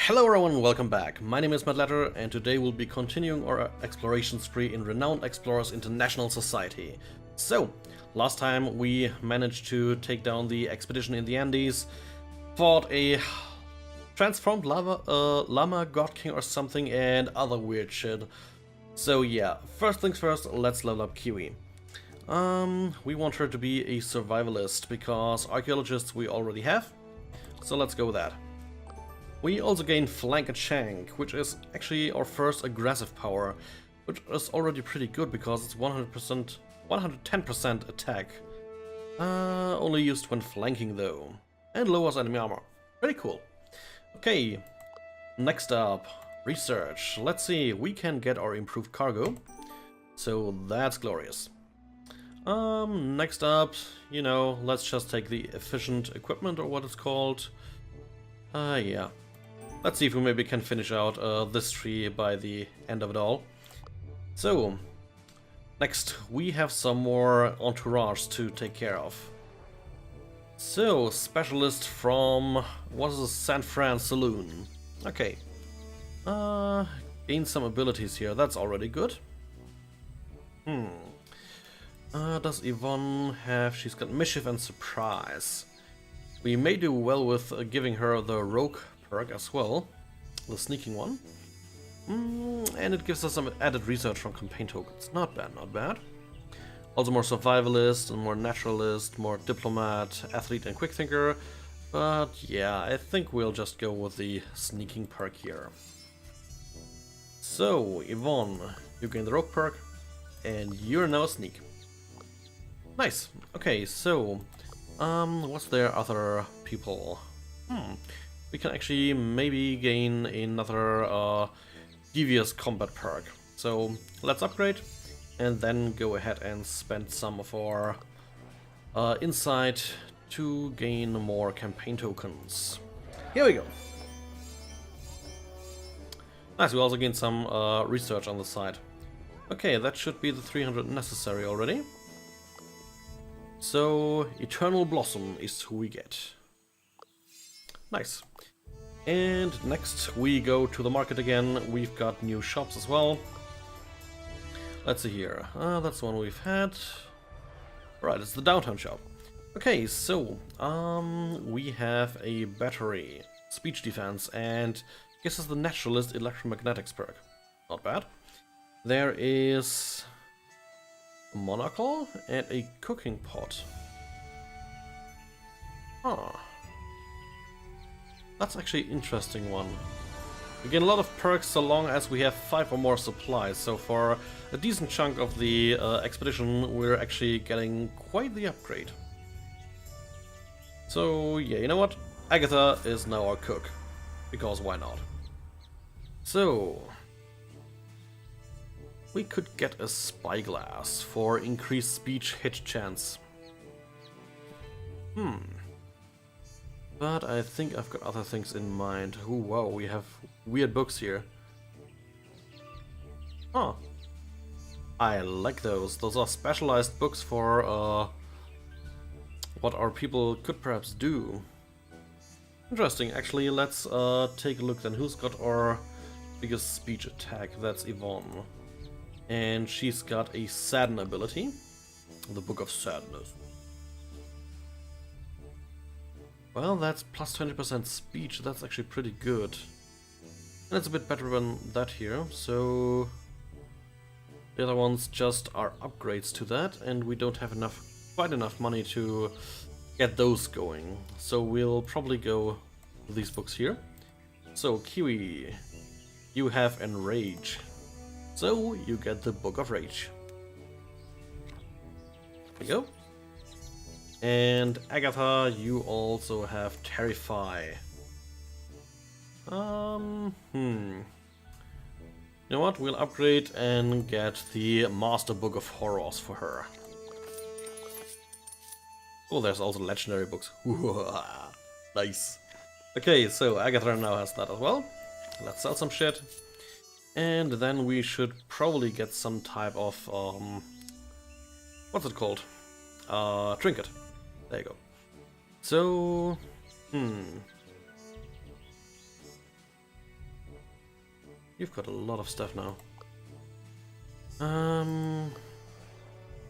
Hello everyone, welcome back. My name is Matt Letter, and today we'll be continuing our exploration spree in Renowned Explorers International Society. So, last time we managed to take down the expedition in the Andes, fought a transformed llama god king or something, and other weird shit. So yeah, first things first, let's level up Kiwi. We want her to be a survivalist, because archaeologists we already have, so let's go with that. We also gain Flank and Shank, which is actually our first aggressive power, which is already pretty good because it's 110% attack. Only used when flanking though. And lowers enemy armor. Pretty cool. Okay, next up, research. Let's see, we can get our improved cargo, so that's glorious. Next up, you know, let's just take the efficient equipment or what it's called. Yeah. Let's see if we maybe can finish out this tree by the end of it all. So, next we have some more entourage to take care of. So, specialist from, what is this, Fran Saloon. Okay. Gain some abilities here, that's already good. Does Yvonne have, she's got Mischief and Surprise. We may do well with giving her the Rogue perk as well, the sneaking one. And it gives us some added research from campaign tokens. Not bad, not bad. Also more survivalist and more naturalist, more diplomat, athlete and quick thinker. But yeah, I think we'll just go with the sneaking perk here. So, Yvonne, you gain the Rogue perk, and you're now a sneak. Nice. Okay, so what's there other people? We can actually maybe gain another devious combat perk. So let's upgrade and then go ahead and spend some of our insight to gain more campaign tokens. Here we go. Nice, we also gained some research on the side. Okay, that should be the 300 necessary already. So, Eternal Blossom is who we get. Nice. And next we go to the market again. We've got new shops as well. Let's see here. That's the one we've had. Right, it's the downtown shop. Okay, so we have a battery, speech defense, and gives us the naturalist electromagnetics perk. Not bad. There is a monocle and a cooking pot. Huh. That's actually an interesting one. We get a lot of perks so long as we have 5 or more supplies, so for a decent chunk of the expedition we're actually getting quite the upgrade. So yeah, you know what? Agatha is now our cook, because why not? So, we could get a spyglass for increased speech hit chance. But I think I've got other things in mind. Ooh, wow, we have weird books here. Huh. I like those. Those are specialized books for what our people could perhaps do. Interesting. Actually, let's take a look then. Who's got our biggest speech attack? That's Yvonne. And she's got a Sadden ability. The Book of Sadness. Well, that's plus 20% speech, that's actually pretty good. And it's a bit better than that here, so the other ones just are upgrades to that, and we don't have quite enough money to get those going. So we'll probably go with these books here. So Kiwi, you have Enrage. So you get the Book of Rage. There you go. And Agatha, you also have Terrify. You know what? We'll upgrade and get the Master Book of Horrors for her. Oh, there's also legendary books. Nice. Okay, so Agatha now has that as well. Let's sell some shit. And then we should probably get some type of what's it called? Trinket. There you go. So, You've got a lot of stuff now.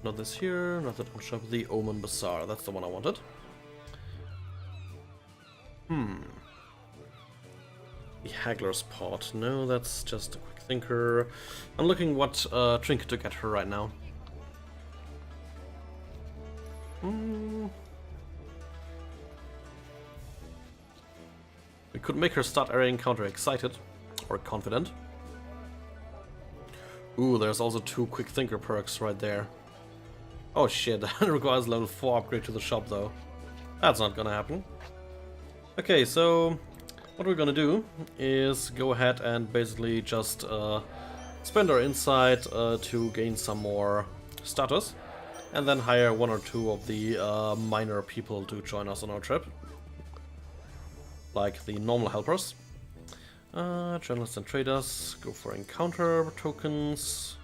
Not this here, not that shop. The Omen Bazaar, that's the one I wanted. The Haggler's Pot. No, that's just a quick thinker. I'm looking what trinket to get her right now. We could make her start every encounter excited or confident. Ooh, there's also 2 quick thinker perks right there. Oh shit, that requires level 4 upgrade to the shop though. That's not gonna happen. Okay, so what we're gonna do is go ahead and basically just spend our insight to gain some more status, and then hire 1 or 2 of the minor people to join us on our trip, like the normal helpers. Journalists and traders, go for encounter tokens.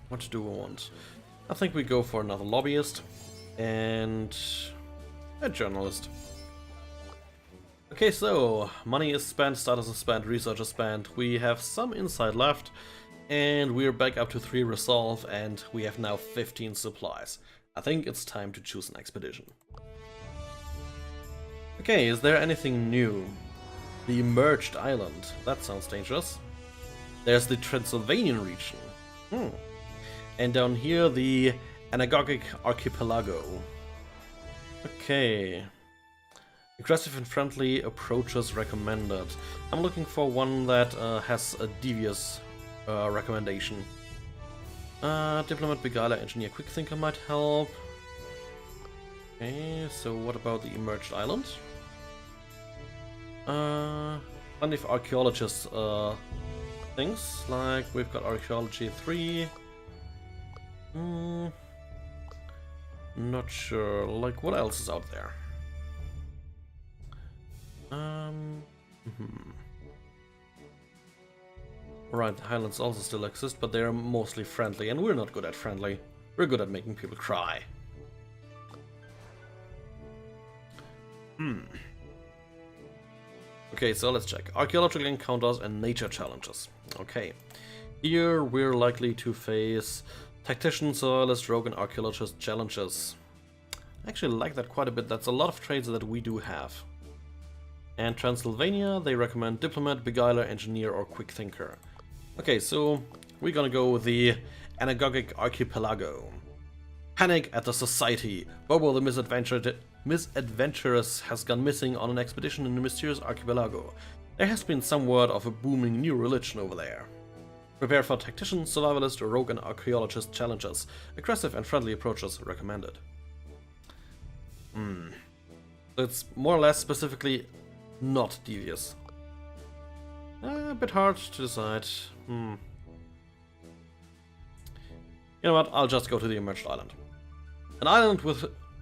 What do we want? I think we go for another lobbyist and a journalist. Okay, so money is spent, status is spent, research is spent. We have some insight left, and we're back up to 3 resolve, and we have now 15 supplies. I think it's time to choose an expedition. Okay, is there anything new? The Merged Island. That sounds dangerous. There's the Transylvanian region. And down here, the Anagogic Archipelago. Okay. Aggressive and friendly approaches recommended. I'm looking for one that has a devious recommendation. Diplomat, Beguiler, Engineer, Quick Thinker might help. Okay, so what about the Emerged Island? Plenty of archaeologist things, like we've got Archaeology 3. Not sure, like what else is out there? Right, the highlands also still exist, but they're mostly friendly, and we're not good at friendly. We're good at making people cry. Okay, so let's check. Archaeological encounters and nature challenges. Okay. Here we're likely to face tactician, survivalist, rogue, and archaeologist challenges. I actually like that quite a bit. That's a lot of traits that we do have. And Transylvania, they recommend diplomat, beguiler, engineer, or quick thinker. Okay, so we're gonna go with the Anagogic Archipelago. Panic at the society. Bobo the misadventurous has gone missing on an expedition in the mysterious archipelago. There has been some word of a booming new religion over there. Prepare for tactician, survivalist, rogue, and archaeologist challenges. Aggressive and friendly approaches recommended. So it's more or less specifically not devious. A bit hard to decide. You know what? I'll just go to the emerged island. An island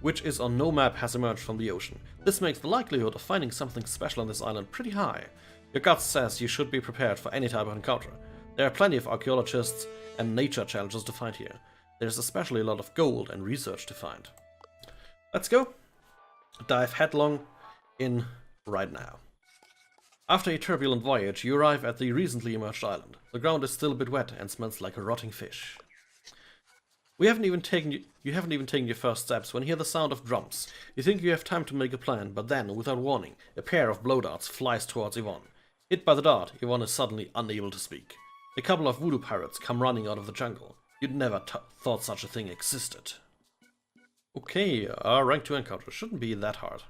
which is on no map has emerged from the ocean. This makes the likelihood of finding something special on this island pretty high. Your gut says you should be prepared for any type of encounter. There are plenty of archaeologists and nature challenges to find here. There's especially a lot of gold and research to find. Let's go. Dive headlong in right now. After a turbulent voyage, you arrive at the recently emerged island. The ground is still a bit wet and smells like a rotting fish. You haven't even taken your first steps when you hear the sound of drums. You think you have time to make a plan, but then, without warning, a pair of blow darts flies towards Yvonne. Hit by the dart, Yvonne is suddenly unable to speak. A couple of voodoo pirates come running out of the jungle. You'd never thought such a thing existed. Okay, rank 2 encounter shouldn't be that hard.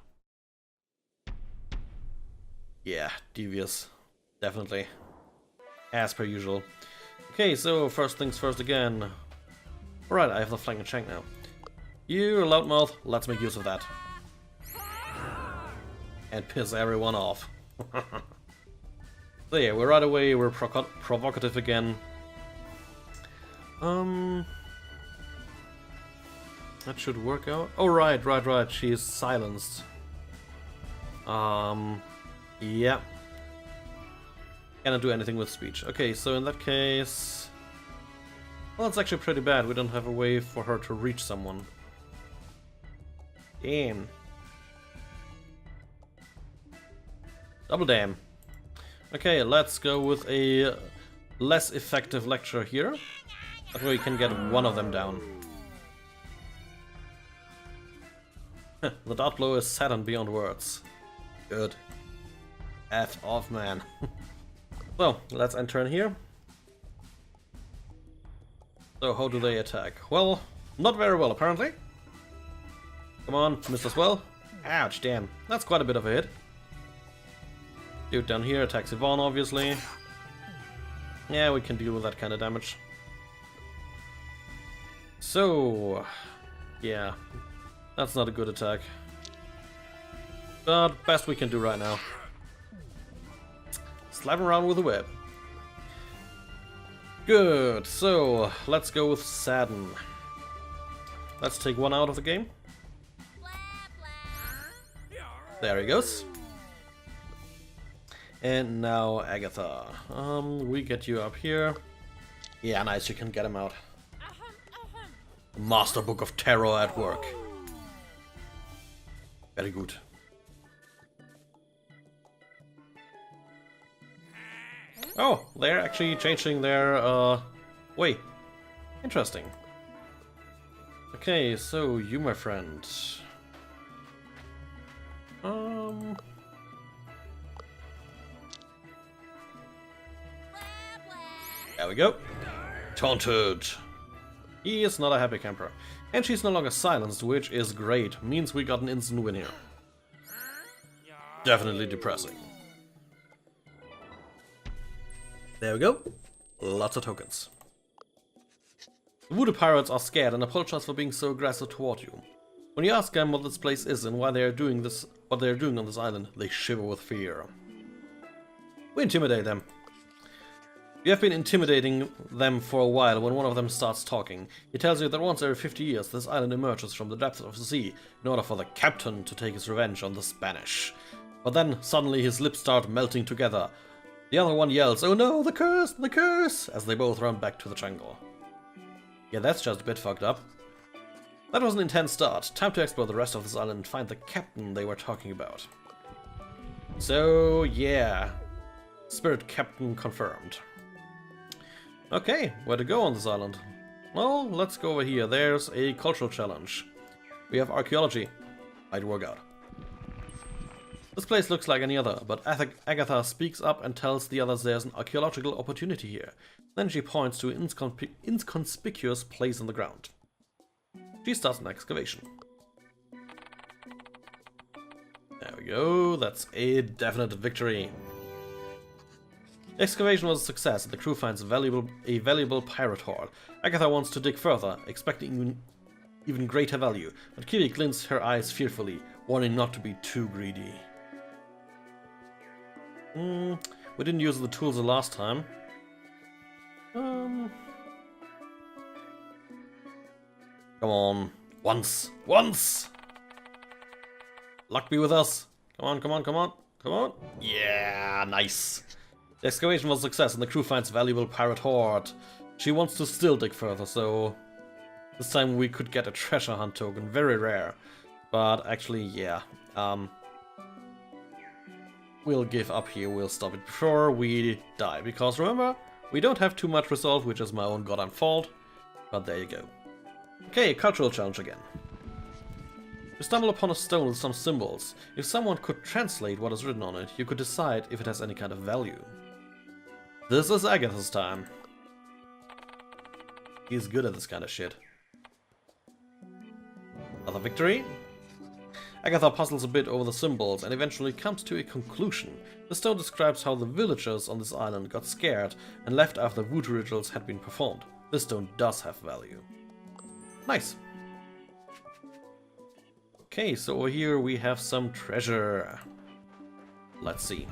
Yeah, devious. Definitely. As per usual. Okay, so first things first again. Alright, I have the flanking shank now. You loudmouth, let's make use of that. And piss everyone off. So yeah, we're right away, we're provocative again. That should work out. Oh, right, she is silenced. Yeah. Cannot do anything with speech. Okay, so in that case... Well, it's actually pretty bad. We don't have a way for her to reach someone. Damn. Double damn. Okay, let's go with a less effective lecture here. That way we can get one of them down. The dart blow is sad and beyond words. Good. F off, man. So, let's enter in here. So, how do they attack? Well, not very well, apparently. Come on, missed as well. Ouch, damn. That's quite a bit of a hit. Dude down here attacks Yvonne, obviously. Yeah, we can deal with that kind of damage. So, yeah. That's not a good attack. But best we can do right now. Slap him around with a web. Good, so let's go with Sadden. Let's take one out of the game. There he goes. And now Agatha. We get you up here. Yeah, nice, you can get him out. Master Book of Terror at work. Very good. Oh, they're actually changing their way. Interesting. Okay, so you, my friend. There we go. Taunted. He is not a happy camper. And she's no longer silenced, which is great. Means we got an instant win here. Definitely depressing. There we go. Lots of tokens. The voodoo pirates are scared and apologize for being so aggressive toward you. When you ask them what this place is and why they are doing this, what they are doing on this island, they shiver with fear. We intimidate them. You have been intimidating them for a while when one of them starts talking. He tells you that once every 50 years this island emerges from the depths of the sea in order for the captain to take his revenge on the Spanish. But then suddenly his lips start melting together. The other one yells, "Oh no, the curse, the curse!" as they both run back to the jungle. Yeah, that's just a bit fucked up. That was an intense start. Time to explore the rest of this island and find the captain they were talking about. So, yeah. Spirit captain confirmed. Okay, where to go on this island? Well, let's go over here. There's a cultural challenge. We have archaeology. Might work out. This place looks like any other, but Agatha speaks up and tells the others there's an archaeological opportunity here. Then she points to an inconspicuous place on the ground. She starts an excavation. There we go, that's a definite victory. The excavation was a success and the crew finds a valuable pirate hoard. Agatha wants to dig further, expecting even greater value, but Kiwi glints her eyes fearfully, warning not to be too greedy. We didn't use the tools the last time. Come on. Once! Luck be with us! Come on, come on, come on, come on! Yeah, nice! The excavation was a success and the crew finds valuable pirate hoard. She wants to still dig further, so this time we could get a treasure hunt token, very rare. But actually, yeah, we'll give up here, we'll stop it before we die, because remember, we don't have too much resolve, which is my own goddamn fault, but there you go. Okay, cultural challenge again. You stumble upon a stone with some symbols. If someone could translate what is written on it, you could decide if it has any kind of value. This is Agatha's time. He's good at this kind of shit. Another victory. Agatha puzzles a bit over the symbols and eventually comes to a conclusion. The stone describes how the villagers on this island got scared and left after voodoo rituals had been performed. This stone does have value. Nice. Okay, so over here we have some treasure. Let's see.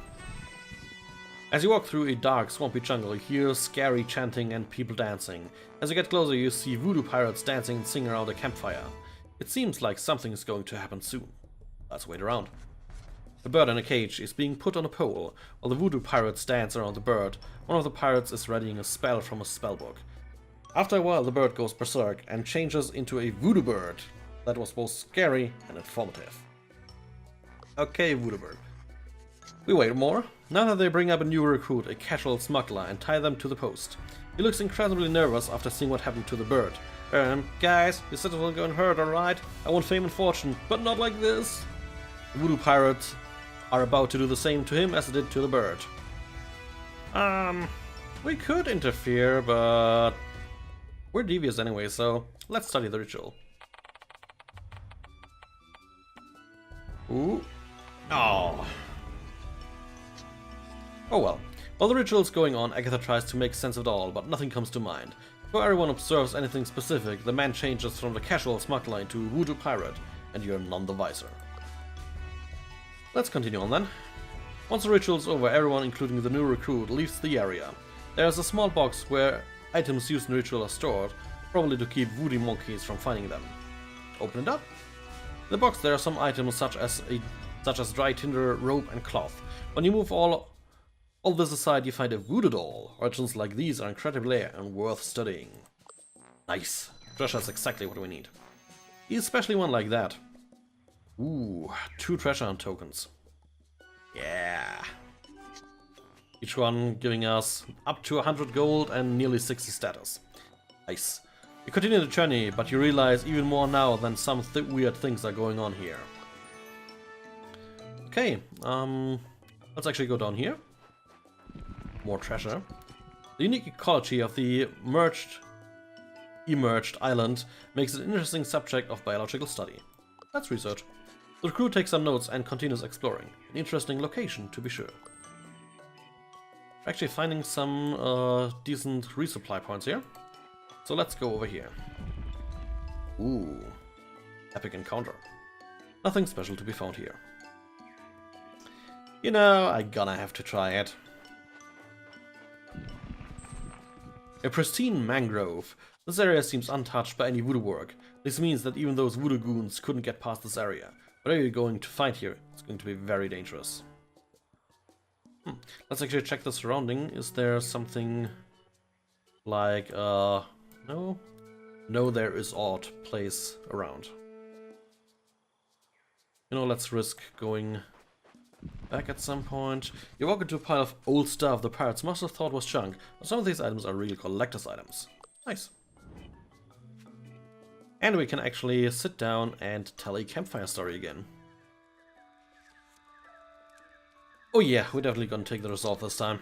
As you walk through a dark, swampy jungle, you hear scary chanting and people dancing. As you get closer, you see voodoo pirates dancing and singing around a campfire. It seems like something is going to happen soon. Let's wait around. A bird in a cage is being put on a pole. While the voodoo pirates dance around the bird, one of the pirates is readying a spell from a spellbook. After a while, the bird goes berserk and changes into a voodoo bird. That was both scary and informative. Okay, voodoo bird. We wait more. Now that they bring up a new recruit, a casual smuggler, and tie them to the post. He looks incredibly nervous after seeing what happened to the bird. Guys, you said it wasn't going to hurt, alright? I want fame and fortune, but not like this. The voodoo pirates are about to do the same to him as they did to the bird. We could interfere, but we're devious anyway, so let's study the ritual. Ooh. Oh. Oh well. While the ritual is going on, Agatha tries to make sense of it all, but nothing comes to mind. Before everyone observes anything specific, the man changes from the casual smuggler into voodoo pirate, and you're none the wiser. Let's continue on then. Once the ritual is over, everyone, including the new recruit, leaves the area. There is a small box where items used in the ritual are stored, probably to keep voodoo monkeys from finding them. Open it up. In the box there are some items such as dry tinder, rope and cloth. When you move all this aside, you find a voodoo doll. Origins like these are incredibly rare and worth studying. Nice. Treasure's exactly what we need. Especially one like that. Ooh, 2 treasure hunt tokens. Yeah. Each one giving us up to 100 gold and nearly 60 status. Nice. You continue the journey, but you realize even more now than some weird things are going on here. Okay, let's actually go down here. More treasure. The unique ecology of the emerged island makes it an interesting subject of biological study. Let's research. The crew takes some notes and continues exploring. An interesting location, to be sure. We're actually finding some decent resupply points here. So let's go over here. Ooh. Epic encounter. Nothing special to be found here. You know, I'm gonna have to try it. A pristine mangrove. This area seems untouched by any voodoo work. This means that even those voodoo goons couldn't get past this area. Whatever you're going to find here, it's going to be very dangerous. Let's actually check the surrounding. Is there something like, no? No, there is odd place around. You know, let's risk going back at some point. You walk into a pile of old stuff the pirates must have thought was junk, but some of these items are real collector's items. Nice. And we can actually sit down and tell a campfire story again. Oh yeah, we're definitely gonna take the resolve this time.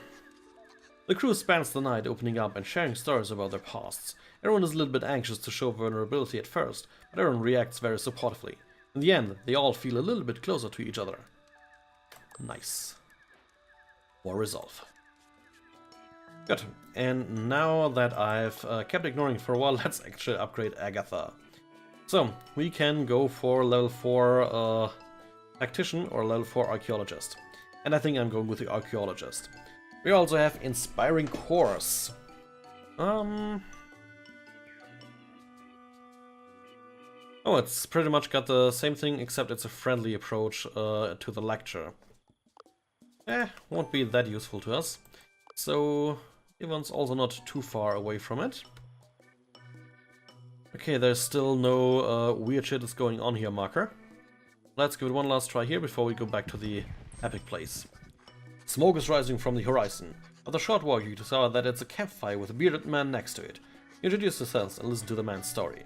The crew spends the night opening up and sharing stories about their pasts. Everyone is a little bit anxious to show vulnerability at first, but everyone reacts very supportively. In the end, they all feel a little bit closer to each other. Nice. More resolve. Good. And now that I've kept ignoring for a while, let's actually upgrade Agatha. So, we can go for level 4 tactician or level 4 archaeologist. And I think I'm going with the archaeologist. We also have inspiring course. Oh, it's pretty much got the same thing, except it's a friendly approach to the lecture. Won't be that useful to us. So, Ivan's also not too far away from it. Okay, there's still no weird shit that's going on here, marker. Let's give it one last try here before we go back to the epic place. Smoke is rising from the horizon. After a short walk, you discover that it's a campfire with a bearded man next to it. You introduce yourselves and listen to the man's story.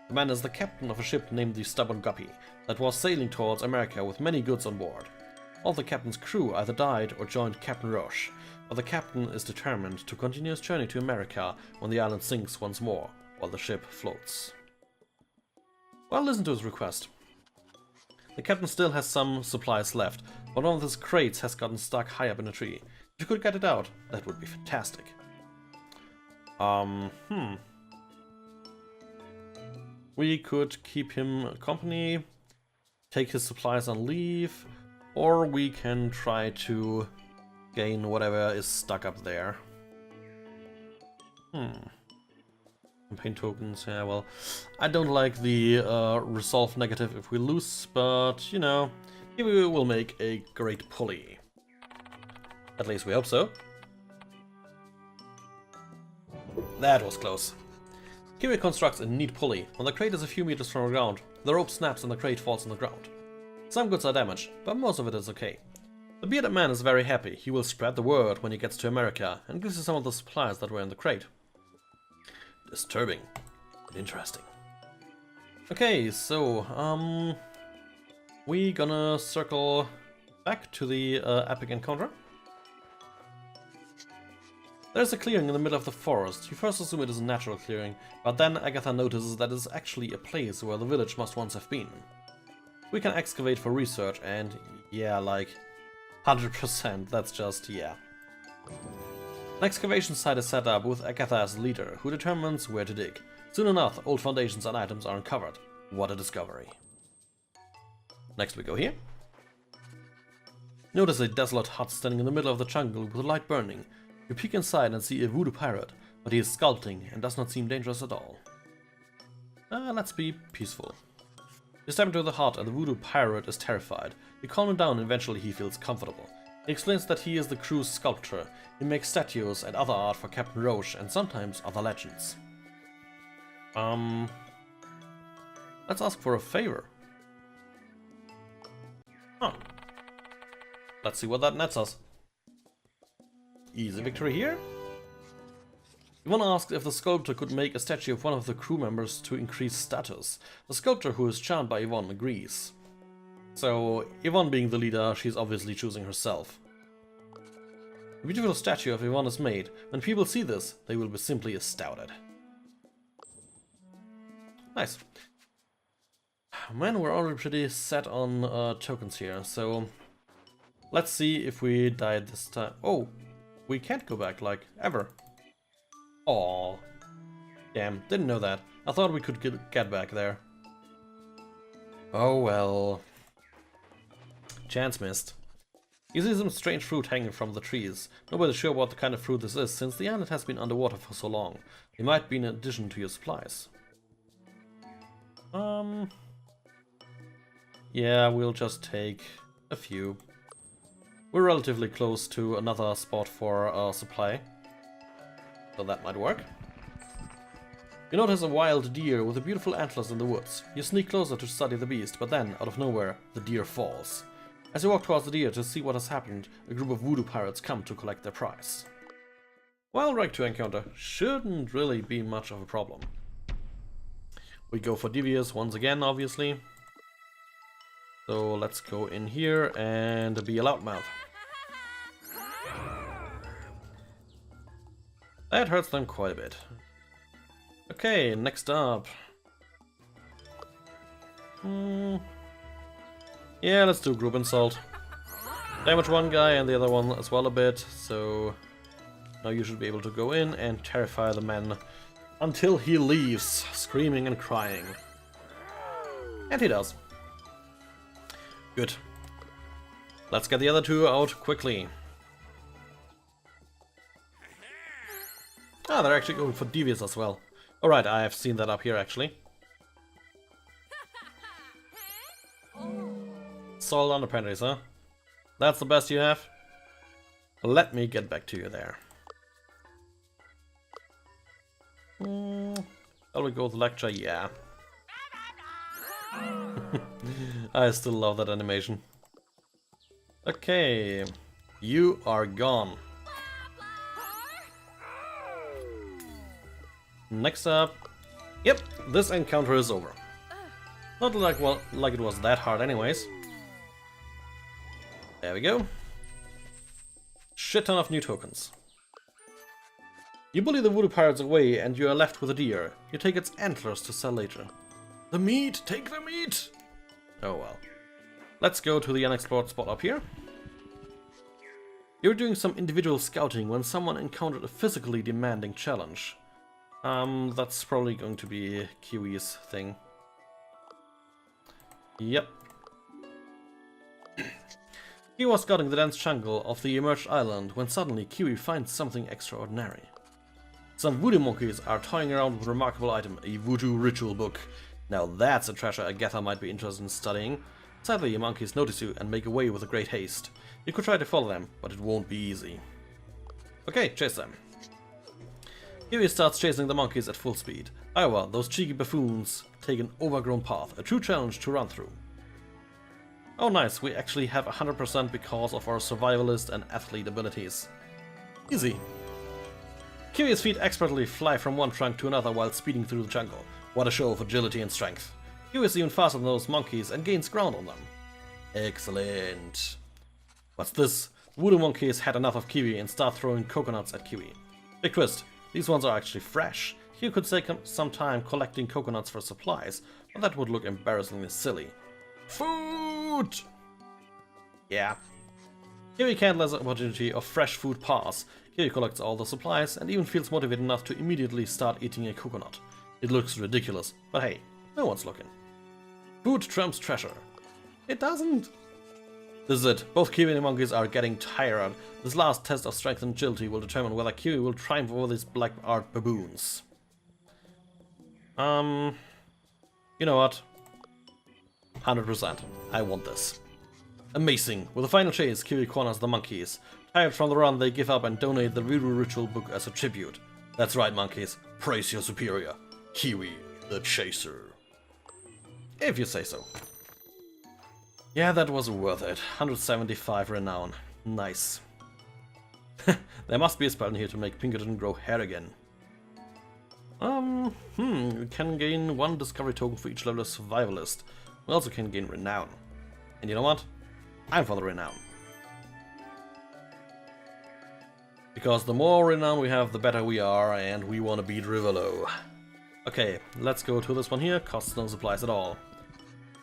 The man is the captain of a ship named the Stubborn Guppy that was sailing towards America with many goods on board. All the captain's crew either died or joined Captain Roche, but the captain is determined to continue his journey to America when the island sinks once more, while the ship floats. Well, listen to his request. The captain still has some supplies left, but one of his crates has gotten stuck high up in a tree. If you could get it out, that would be fantastic. We could keep him company, take his supplies on leave, or we can try to gain whatever is stuck up there. Campaign tokens, yeah, well, I don't like the resolve negative if we lose, but, you know, maybe we will make a great pulley. At least we hope so. That was close. Kiwi constructs a neat pulley. When the crate is a few meters from the ground, the rope snaps and the crate falls on the ground. Some goods are damaged, but most of it is okay. The bearded man is very happy. He will spread the word when he gets to America and gives you some of the supplies that were in the crate. Disturbing. Interesting. Okay, so, we gonna circle back to the epic encounter. There's a clearing in the middle of the forest. You first assume it is a natural clearing, but then Agatha notices that it is actually a place where the village must once have been. We can excavate for research and, yeah, like, 100%, that's just, yeah. An excavation site is set up with Agatha as leader, who determines where to dig. Soon enough, old foundations and items are uncovered. What a discovery. Next we go here. Notice a desolate hut standing in the middle of the jungle with a light burning. You peek inside and see a voodoo pirate, but he is sculpting and does not seem dangerous at all. Let's be peaceful. You step into the hut and the voodoo pirate is terrified. You calm him down and eventually he feels comfortable. He explains that he is the crew's sculptor. He makes statues and other art for Captain Roche and sometimes other legends. Let's ask for a favor. Huh. Let's see what that nets us. Easy victory here. Yvonne asked if the sculptor could make a statue of one of the crew members to increase status. The sculptor, who is charmed by Yvonne, agrees. So, Yvonne being the leader, she's obviously choosing herself. A beautiful statue of Yvonne is made. When people see this, they will be simply astounded. Nice. Man, we're already pretty set on tokens here, so let's see if we died this time. Oh, we can't go back, like, ever. Aww. Damn, didn't know that. I thought we could get back there. Oh well. Chance missed. You see some strange fruit hanging from the trees. Nobody's sure what the kind of fruit this is, since the island has been underwater for so long. It might be in addition to your supplies. Yeah, we'll just take a few. We're relatively close to another spot for supply, so that might work. You notice a wild deer with a beautiful antlers in the woods. You sneak closer to study the beast, but then, out of nowhere, the deer falls. As you walk towards the deer to see what has happened, a group of voodoo pirates come to collect their prize. Well, rank 2 encounter shouldn't really be much of a problem. We go for devious once again, obviously. So let's go in here and be a loudmouth. That hurts them quite a bit. Okay, next up. Yeah, let's do group insult. Damage one guy and the other one as well a bit, so now you should be able to go in and terrify the man until he leaves, screaming and crying. And he does. Good. Let's get the other two out quickly. Ah, they're actually going for devious as well. Alright, I have seen that up here actually. Sold underpennies, huh? That's the best you have? Let me get back to you there. Shall we go with lecture? Yeah. I still love that animation. Okay, you are gone. Next up, yep, this encounter is over. Not like it was that hard, anyways. There we go. Shit ton of new tokens. You bully the voodoo pirates away, and you are left with a deer. You take its antlers to sell later. The meat! Take the meat! Oh well. Let's go to the unexplored spot up here. You're doing some individual scouting when someone encountered a physically demanding challenge. That's probably going to be Kiwi's thing. Yep. He was scouting the dense jungle of the emerged island when suddenly Kiwi finds something extraordinary. Some voodoo monkeys are toying around with a remarkable item, a voodoo ritual book. Now that's a treasure Agatha might be interested in studying. Sadly, the monkeys notice you and make away with a great haste. You could try to follow them, but it won't be easy. Okay, chase them. Kiwi starts chasing the monkeys at full speed. However, those cheeky buffoons take an overgrown path, a true challenge to run through. Oh nice, we actually have 100% because of our survivalist and athlete abilities. Easy. Kiwi's feet expertly fly from one trunk to another while speeding through the jungle. What a show of agility and strength. Kiwi is even faster than those monkeys and gains ground on them. Excellent. What's this? Voodoo monkeys had enough of Kiwi and start throwing coconuts at Kiwi. Big twist, these ones are actually fresh. Kiwi could take some time collecting coconuts for supplies, but that would look embarrassingly silly. Food! Yeah. Kiwi can't let the opportunity of fresh food pass. Kiwi collects all the supplies and even feels motivated enough to immediately start eating a coconut. It looks ridiculous, but hey, no one's looking. Food trumps treasure. It doesn't. This is it. Both Kiwi and the monkeys are getting tired. This last test of strength and agility will determine whether Kiwi will triumph over these black art baboons. You know what? 100%. I want this. Amazing. With the final chase, Kiwi corners the monkeys. Tired from the run, they give up and donate the voodoo ritual book as a tribute. That's right, monkeys. Praise your superior. Kiwi, the chaser. If you say so. Yeah, that was worth it. 175 renown. Nice. There must be a spell in here to make Pinkerton grow hair again. We can gain 1 discovery token for each level of survivalist. We also can gain renown. And you know what? I'm for the renown. Because the more renown we have, the better we are, and we want to beat Rivaleaux. Okay, let's go to this one here. Costs no supplies at all.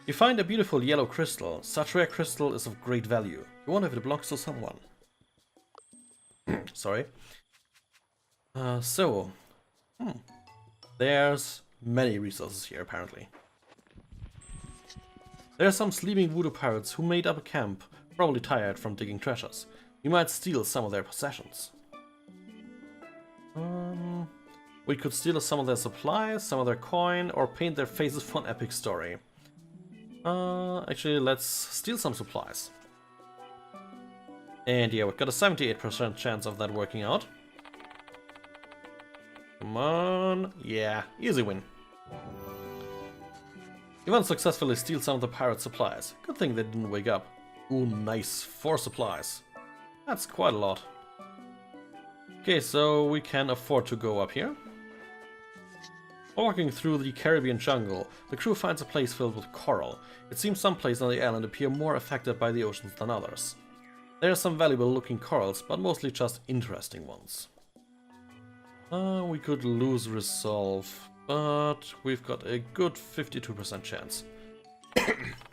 You find a beautiful yellow crystal. Such rare crystal is of great value. You wonder if it belongs to someone. Sorry. There's many resources here, apparently. There are some sleeping voodoo pirates who made up a camp, probably tired from digging treasures. You might steal some of their possessions. We could steal some of their supplies, some of their coin, or paint their faces for an epic story. Actually, let's steal some supplies. And yeah, we've got a 78% chance of that working out. Come on. Yeah, easy win. Ivan successfully steals some of the pirates' supplies. Good thing they didn't wake up. Ooh, nice. 4 supplies. That's quite a lot. Okay, so we can afford to go up here. Walking through the Caribbean jungle, the crew finds a place filled with coral. It seems some places on the island appear more affected by the oceans than others. There are some valuable looking corals, but mostly just interesting ones. We could lose resolve, but we've got a good 52% chance.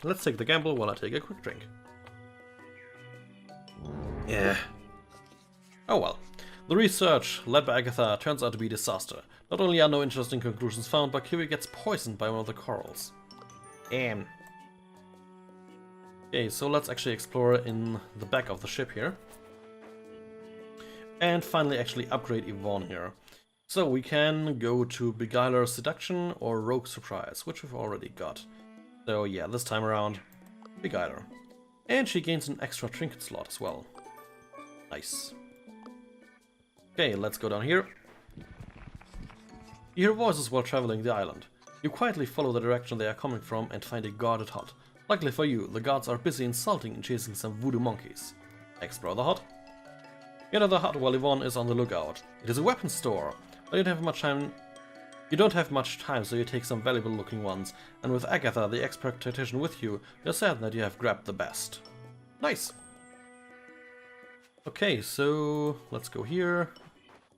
Let's take the gamble while I take a quick drink. Yeah. Oh well. The research, led by Agatha, turns out to be a disaster. Not only are no interesting conclusions found, but Kiwi gets poisoned by one of the corals. Okay, so let's actually explore in the back of the ship here. And finally actually upgrade Yvonne here. So we can go to Beguiler Seduction or Rogue Surprise, which we've already got. So yeah, this time around, Beguiler. And she gains an extra trinket slot as well. Nice. Okay, let's go down here. You hear voices while traveling the island. You quietly follow the direction they are coming from and find a guarded hut. Luckily for you, the guards are busy insulting and chasing some voodoo monkeys. Explore the hut. You enter the hut while Yvonne is on the lookout. It is a weapons store, but you don't have much time, so you take some valuable looking ones, and with Agatha, the expert tactician, with you, you're certain that you have grabbed the best. Nice! Okay, so let's go here.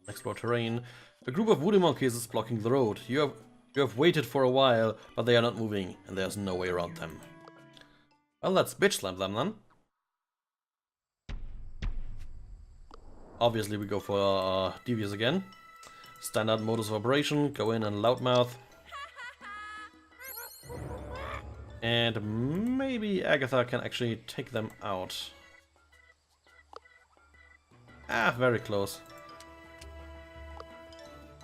Explore terrain. A group of voodoo monkeys is blocking the road. You have waited for a while, but they are not moving, and there's no way around them. Well, let's bitch slam them then. Obviously we go for Devious again. Standard modus of operation, go in and loudmouth. And maybe Agatha can actually take them out. Ah, very close.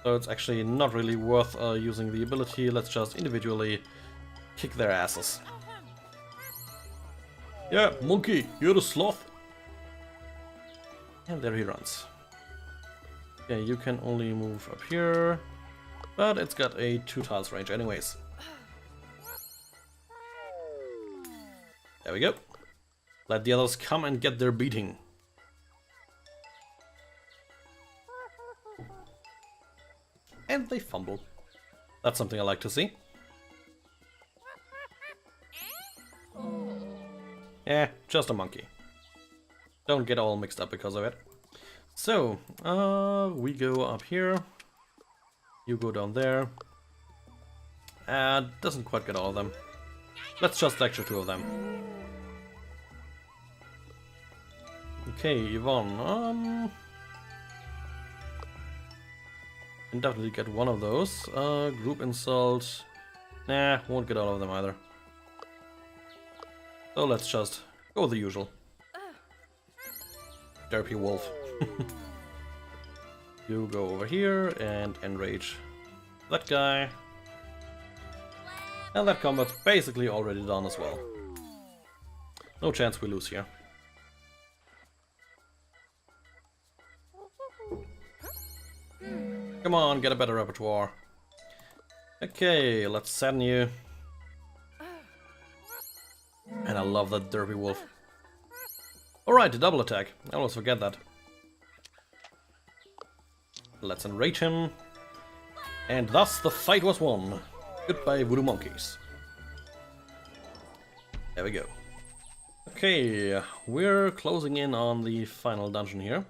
So it's actually not really worth using the ability. Let's just individually kick their asses. Yeah, monkey, you're the sloth. And there he runs. Okay, you can only move up here, but it's got a 2 tiles range anyways. There we go. Let the others come and get their beating. And they fumble. That's something I like to see. Eh, just a monkey. Don't get all mixed up because of it. So, we go up here. You go down there. Doesn't quite get all of them. Let's just lecture 2 of them. Okay, Yvonne. Can definitely get one of those. Group insult. Nah, won't get all of them either. So let's just go with the usual. Derpy wolf. You go over here and enrage that guy. And that combat's basically already done as well. No chance we lose here. Come on, get a better repertoire. Okay, let's send you. And I love that derpy wolf. Alright, a double attack. I almost forget that. Let's enrage him. And thus the fight was won. Goodbye, voodoo monkeys. There we go. Okay, we're closing in on the final dungeon here.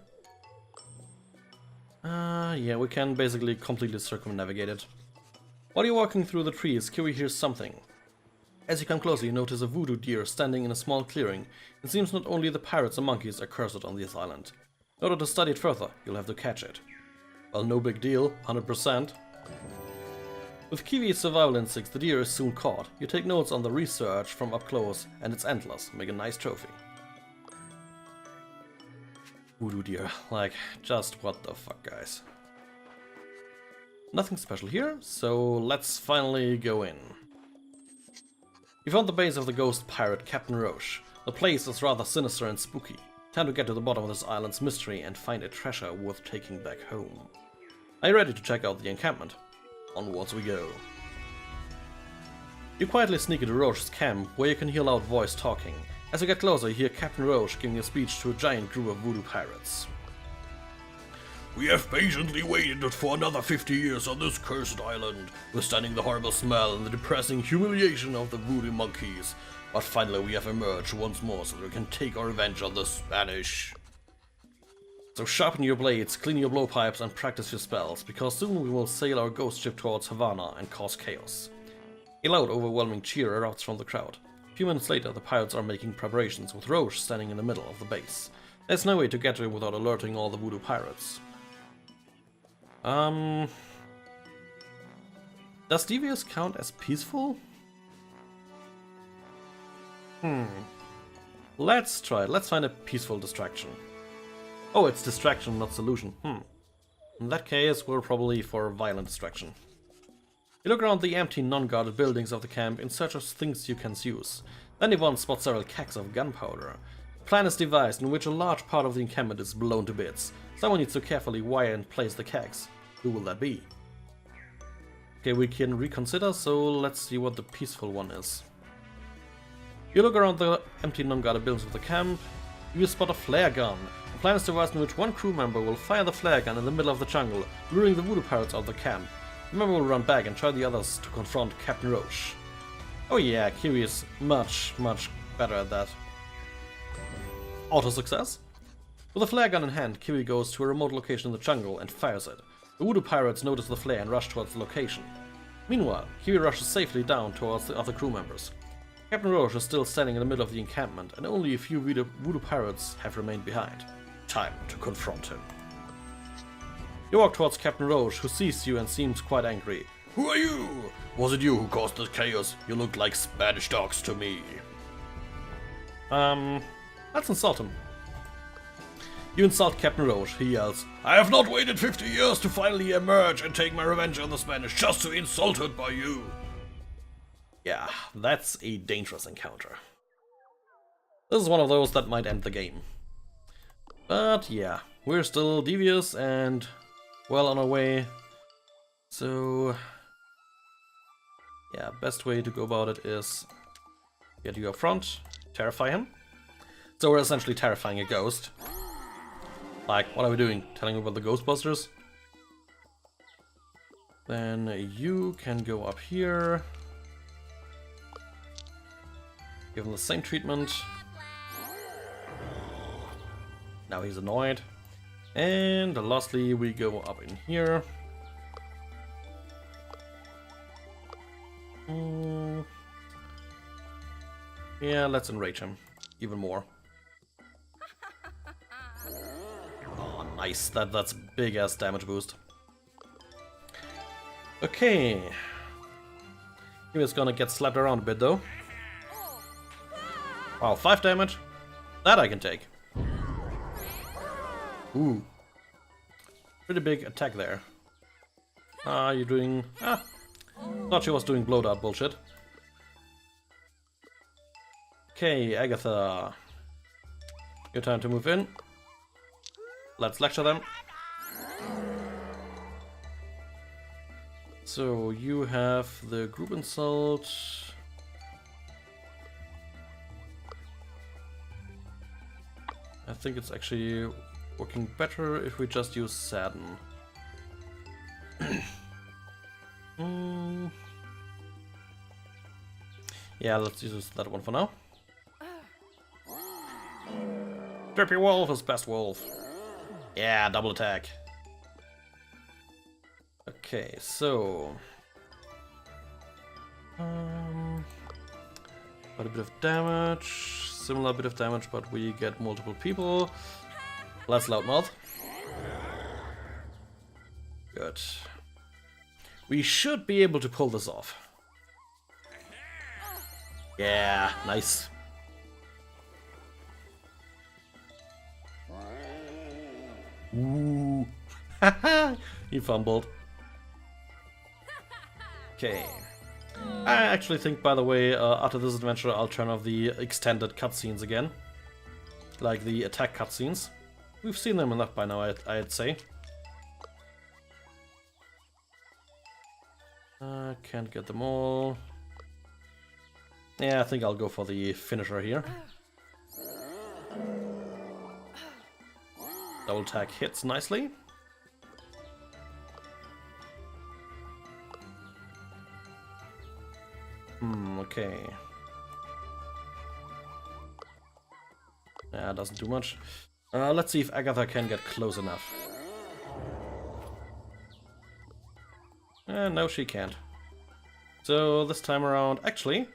Yeah, we can basically completely circumnavigate it. While you're walking through the trees, Kiri hears something. As you come closer, you notice a voodoo deer standing in a small clearing. It seems not only the pirates and monkeys are cursed on this island. In order to study it further, you'll have to catch it. Well, no big deal, 100%. With Kiwi's survival instincts, the deer is soon caught. You take notes on the research from up close, and its antlers make a nice trophy. Voodoo deer, like, just what the fuck, guys. Nothing special here, so let's finally go in. You found the base of the ghost pirate Captain Roche. The place is rather sinister and spooky. Time to get to the bottom of this island's mystery and find a treasure worth taking back home. Are you ready to check out the encampment? Onwards we go. You quietly sneak into Roche's camp, where you can hear loud voice talking. As you get closer, you hear Captain Roche giving a speech to a giant group of voodoo pirates. We have patiently waited for another 50 years on this cursed island, withstanding the horrible smell and the depressing humiliation of the voodoo monkeys. But finally we have emerged once more so that we can take our revenge on the Spanish. So sharpen your blades, clean your blowpipes and practice your spells, because soon we will sail our ghost ship towards Havana and cause chaos. A loud, overwhelming cheer erupts from the crowd. A few minutes later, the pirates are making preparations, with Roche standing in the middle of the base. There's no way to get to him without alerting all the voodoo pirates. Does devious count as peaceful? Let's try it. Let's find a peaceful distraction. Oh, it's distraction, not solution. In that case, we're probably for violent distraction. You look around the empty, non-guarded buildings of the camp in search of things you can use. Then Yvonne spots several kegs of gunpowder. A plan is devised in which a large part of the encampment is blown to bits. Someone needs to carefully wire and place the kegs. Who will that be? Okay, we can reconsider, so let's see what the peaceful one is. You look around the empty, non-guarded buildings of the camp. You spot a flare gun. The plan is devised in which one crew member will fire the flare gun in the middle of the jungle, luring the voodoo pirates out of the camp. The member will run back and try the others to confront Captain Roche. Oh yeah, Kiri is much better at that. Auto success? With a flare gun in hand, Kiri goes to a remote location in the jungle and fires it. The voodoo pirates notice the flare and rush towards the location. Meanwhile, Kiri rushes safely down towards the other crew members. Captain Roche is still standing in the middle of the encampment, and only a few voodoo pirates have remained behind. Time to confront him. You walk towards Captain Roche, who sees you and seems quite angry. Who are you? Was it you who caused this chaos? You look like Spanish dogs to me. Let's insult him. You insult Captain Roche. He yells, I have not waited 50 years to finally emerge and take my revenge on the Spanish just to be insulted by you. Yeah, that's a dangerous encounter. This is one of those that might end the game. But yeah, we're still devious and well on our way. So yeah, best way to go about it is get you up front, terrify him. So we're essentially terrifying a ghost. Like, what are we doing? Telling him about the Ghostbusters? Then you can go up here. Give him the same treatment. Now he's annoyed. And lastly, we go up in here. Yeah, let's enrage him even more. Oh, nice. That's big ass damage boost. Okay. He was gonna get slapped around a bit though. Wow, 5 damage. That I can take. Ooh. Pretty big attack there. You're doing... thought she was doing blow dart bullshit. Okay, Agatha. Your time to move in. Let's lecture them. So, you have the group insult. I think it's actually working better if we just use Sadden. Yeah, let's use that one for now. Drippy Wolf is best wolf. Yeah, double attack. Okay, so... quite a bit of damage. Similar bit of damage, but we get multiple people. Less loudmouth. Good. We should be able to pull this off. Yeah, nice. Ooh. Haha, he fumbled. Okay. I actually think, by the way, after this adventure, I'll turn off the extended cutscenes again. Like the attack cutscenes. We've seen them enough by now, I'd say. Can't get them all. Yeah, I think I'll go for the finisher here. Double attack hits nicely. Okay. Yeah, doesn't do much. Let's see if Agatha can get close enough. No, she can't. So this time around, actually...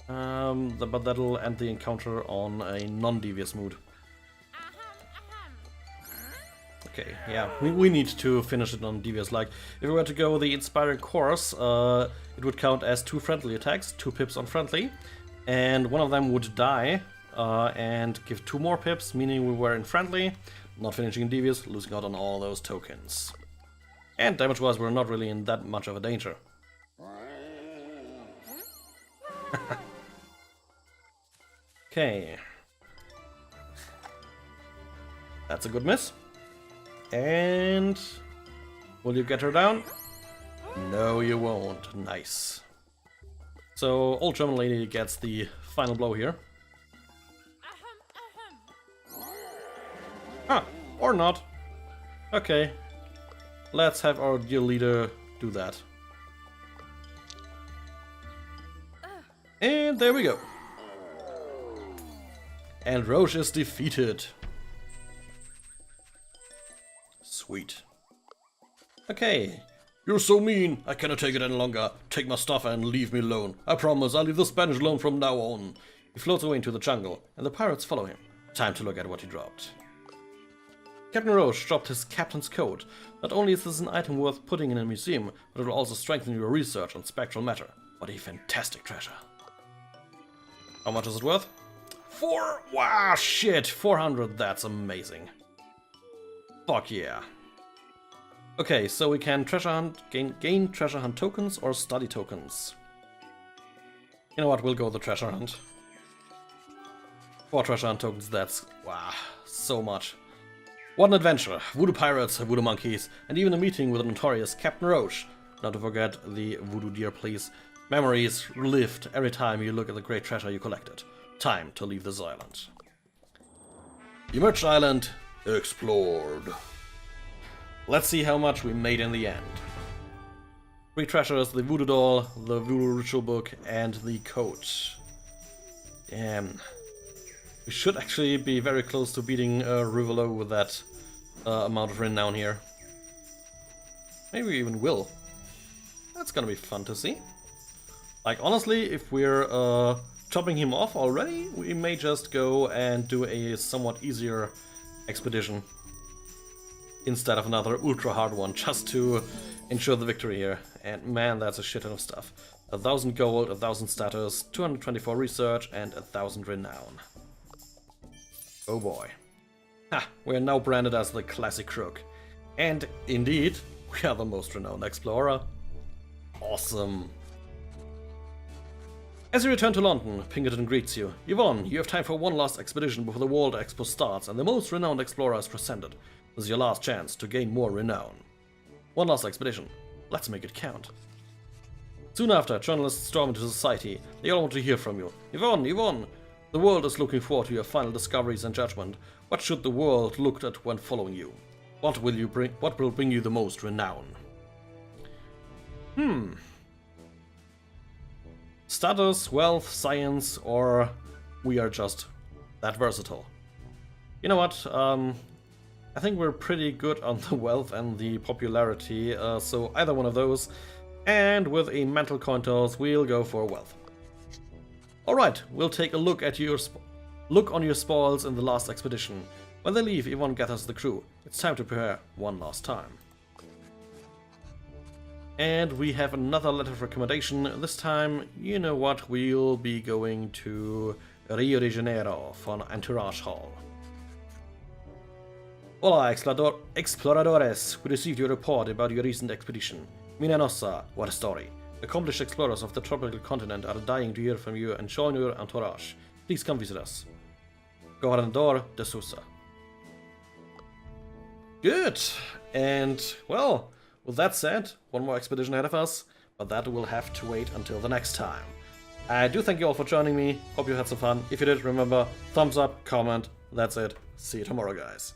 but that'll end the encounter on a non-devious mood. Okay, yeah, we need to finish it on devious. Like, if we were to go the inspiring course, it would count as 2 friendly attacks, 2 pips on friendly, and one of them would die and give 2 more pips, meaning we were in friendly, not finishing in devious, losing out on all those tokens. And damage-wise, we're not really in that much of a danger. Okay. That's a good miss. And... will you get her down? No, you won't. Nice. So, old German lady gets the final blow here. Ah, or not. Okay. Let's have our dear leader do that. And there we go. And Roche is defeated. Sweet. Okay. You're so mean. I cannot take it any longer. Take my stuff and leave me alone. I promise I'll leave the Spanish alone from now on. He floats away into the jungle, and the pirates follow him. Time to look at what he dropped. Captain Roche dropped his captain's coat. Not only is this an item worth putting in a museum, but it will also strengthen your research on spectral matter. What a fantastic treasure. How much is it worth? 4? Wow, shit, 400, that's amazing. Fuck yeah. Okay, so we can treasure hunt, gain treasure hunt tokens or study tokens. You know what, we'll go the treasure hunt. 4 treasure hunt tokens, that's, wow, so much. What an adventure! Voodoo pirates, voodoo monkeys, and even a meeting with the notorious Captain Roche. Not to forget the voodoo deer, please. Memories relived every time you look at the great treasure you collected. Time to leave this island. Emerged island explored. Let's see how much we made in the end. 3 treasures, the voodoo doll, the voodoo ritual book, and the coat. Damn. We should actually be very close to beating Rivaleaux with that amount of renown here. Maybe we even will. That's gonna be fun to see. Like, honestly, if we're chopping him off already, we may just go and do a somewhat easier expedition instead of another ultra hard one, just to ensure the victory here. And man, that's a shit ton of stuff. 1,000 gold, 1,000 status, 224 research, and 1,000 renown. Oh boy. Ha! We are now branded as the classic crook. And indeed, we are the most renowned explorer. Awesome. As you return to London, Pinkerton greets you. Yvonne, you have time for one last expedition before the World Expo starts and the most renowned explorer is presented. This is your last chance to gain more renown. One last expedition. Let's make it count. Soon after, journalists storm into society. They all want to hear from you. Yvonne! The world is looking forward to your final discoveries and judgment. What should the world look at when following you? What will bring you the most renown? Status, wealth, science, or we are just that versatile. You know what? I think we're pretty good on the wealth and the popularity, so either one of those. And with a mental coin toss, we'll go for wealth. Alright, we'll take a look at look on your spoils in the last expedition. When they leave, Yvonne gathers the crew. It's time to prepare one last time. And we have another letter of recommendation. This time, you know what, we'll be going to Rio de Janeiro for an entourage haul. Hola, exploradores. We received your report about your recent expedition. Mina Nossa, what a story. Accomplished explorers of the tropical continent are dying to hear from you and join your entourage. Please come visit us. Governador de Sousa. Good. And, well, with that said, one more expedition ahead of us, but that will have to wait until the next time. I do thank you all for joining me. Hope you had some fun. If you did, remember, thumbs up, comment. That's it. See you tomorrow, guys.